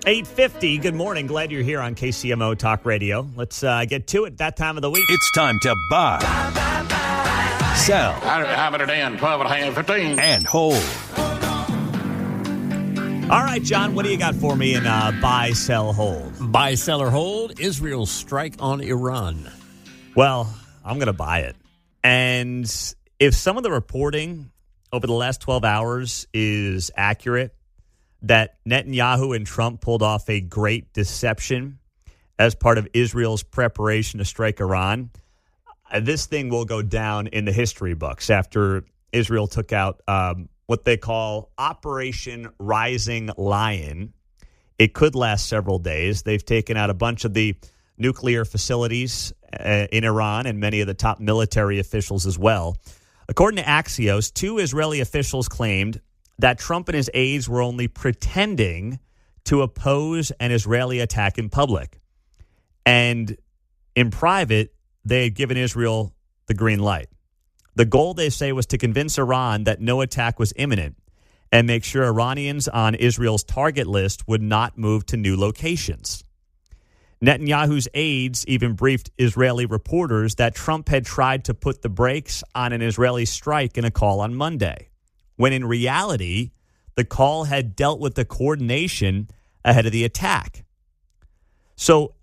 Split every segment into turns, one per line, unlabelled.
8:50. Good morning. Glad you're here on KCMO Talk Radio. Let's get to it that time of the week.
It's time to buy, sell,
How about a damn 12 and a half, 15?
and hold.
All right, John, what do you got for me in buy, sell, hold?
Buy, sell, or hold, Israel's strike on Iran.
Well, I'm going to buy it. And if some of the reporting over the last 12 hours is accurate, that Netanyahu and Trump pulled off a great deception as part of Israel's preparation to strike Iran, this thing will go down in the history books after Israel took out what they call Operation Rising Lion. It could last several days. They've taken out a bunch of the nuclear facilities in Iran and many of the top military officials as well. According to Axios, 2 Israeli officials claimed that Trump and his aides were only pretending to oppose an Israeli attack in public. And in private, they had given Israel the green light. The goal, they say, was to convince Iran that no attack was imminent and make sure Iranians on Israel's target list would not move to new locations. Netanyahu's aides even briefed Israeli reporters that Trump had tried to put the brakes on an Israeli strike in a call on Monday, when in reality, the call had dealt with the coordination ahead of the attack. So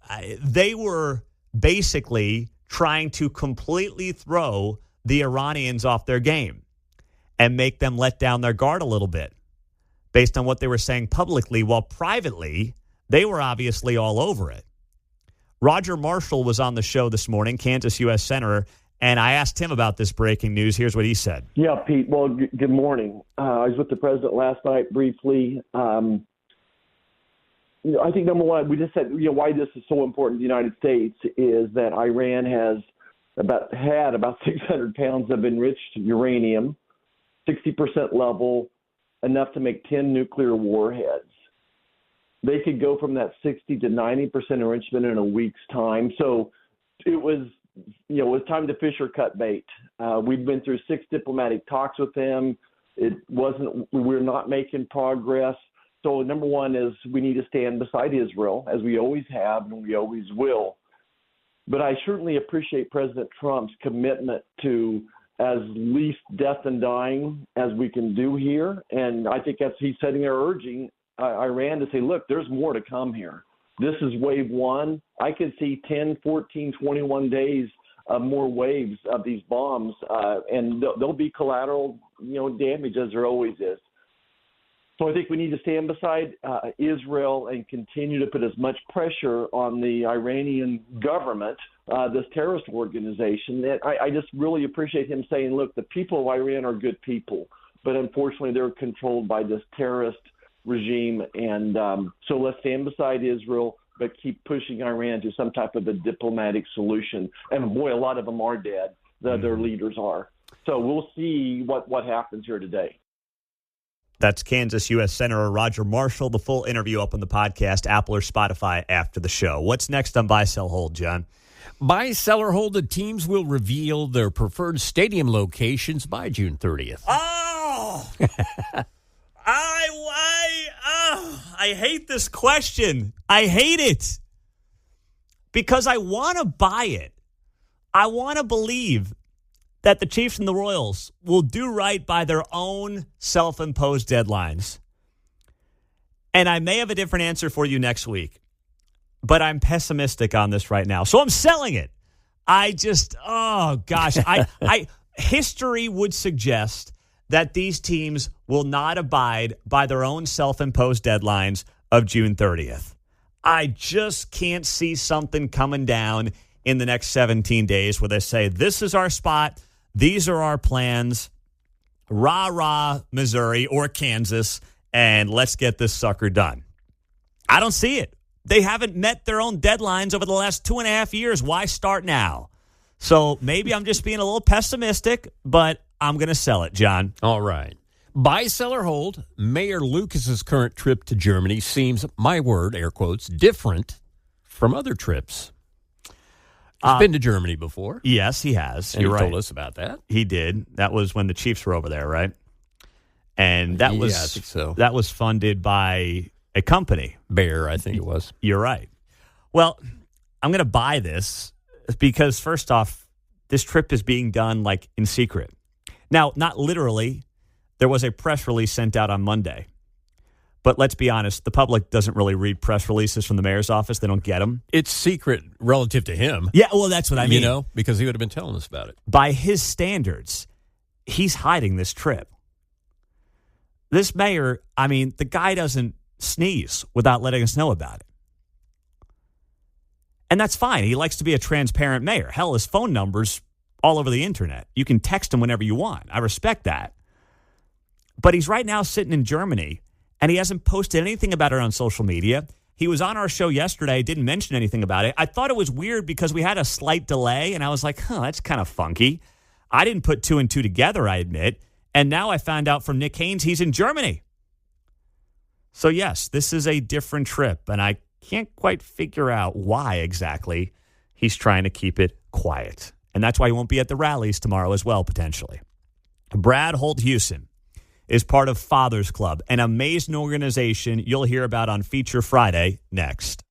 they were basically trying to completely throw the Iranians off their game and make them let down their guard a little bit based on what they were saying publicly, while privately, they were obviously all over it. Roger Marshall was on the show this morning, Kansas U.S. Senator, and I asked him about this breaking news. Here's what he said.
Yeah, Pete. Well, good morning. I was with the president last night briefly. I think, number one, we just said, why this is so important to the United States is that Iran has had about 600 pounds of enriched uranium, 60% level, enough to make 10 nuclear warheads. They could go from that 60 to 90% enrichment in a week's time. So it was time to fish or cut bait. We've been through 6 diplomatic talks with them. We're not making progress. So number one is we need to stand beside Israel, as we always have and we always will. But I certainly appreciate President Trump's commitment to as least death and dying as we can do here. And I think he's setting there urging Iran to say, look, there's more to come here. This is wave 1. I could see 10, 14, 21 days of more waves of these bombs, and there'll be collateral, damage, as there always is. So I think we need to stand beside Israel and continue to put as much pressure on the Iranian government, this terrorist organization. That I just really appreciate him saying, look, the people of Iran are good people, but unfortunately they're controlled by this terrorist regime. And so let's stand beside Israel, but keep pushing Iran to some type of a diplomatic solution. And boy, a lot of them are dead. Their leaders are. So we'll see what happens here today.
That's Kansas U.S. Senator Roger Marshall. The full interview up on the podcast, Apple or Spotify after the show. What's next on Buy, Sell, Hold, John?
Buy, sell, or hold, the teams will reveal their preferred stadium locations by June 30th.
Oh! I hate this question. I hate it. Because I want to buy it. I want to believe that the Chiefs and the Royals will do right by their own self-imposed deadlines. And I may have a different answer for you next week, but I'm pessimistic on this right now. So I'm selling it. History would suggest that these teams will not abide by their own self-imposed deadlines of June 30th. I just can't see something coming down in the next 17 days where they say, this is our spot. These are our plans, rah, Missouri or Kansas, and let's get this sucker done. I don't see it. They haven't met their own deadlines over the last 2.5 years. Why start now? So maybe I'm just being a little pessimistic, but I'm going to sell it, John.
All right. Buy, sell, or hold, Mayor Lucas's current trip to Germany seems, my word, air quotes, different from other trips. He's been to Germany before.
Yes, he has.
And
You're
he
right.
told us about that.
He did. That was when the Chiefs were over there, right? And that was
I think so.
That was funded by a company.
Bear, I think it was.
You're right. Well, I'm going to buy this because, first off, this trip is being done like in secret. Now, not literally. There was a press release sent out on Monday. But let's be honest, the public doesn't really read press releases from the mayor's office. They don't get them.
It's secret relative to him.
Yeah, well, that's what I mean.
You know, because he would have been telling us about it.
By his standards, he's hiding this trip. This mayor, I mean, the guy doesn't sneeze without letting us know about it. And that's fine. He likes to be a transparent mayor. Hell, his phone number's all over the internet. You can text him whenever you want. I respect that. But he's right now sitting in Germany, and he hasn't posted anything about it on social media. He was on our show yesterday, didn't mention anything about it. I thought it was weird because we had a slight delay, and I was like, that's kind of funky. I didn't put two and two together, I admit. And now I found out from Nick Haynes he's in Germany. So, yes, this is a different trip, and I can't quite figure out why exactly he's trying to keep it quiet. And that's why he won't be at the rallies tomorrow as well, potentially. Brad Holt-Houston is part of Fathers Club, an amazing organization you'll hear about on Feature Friday next.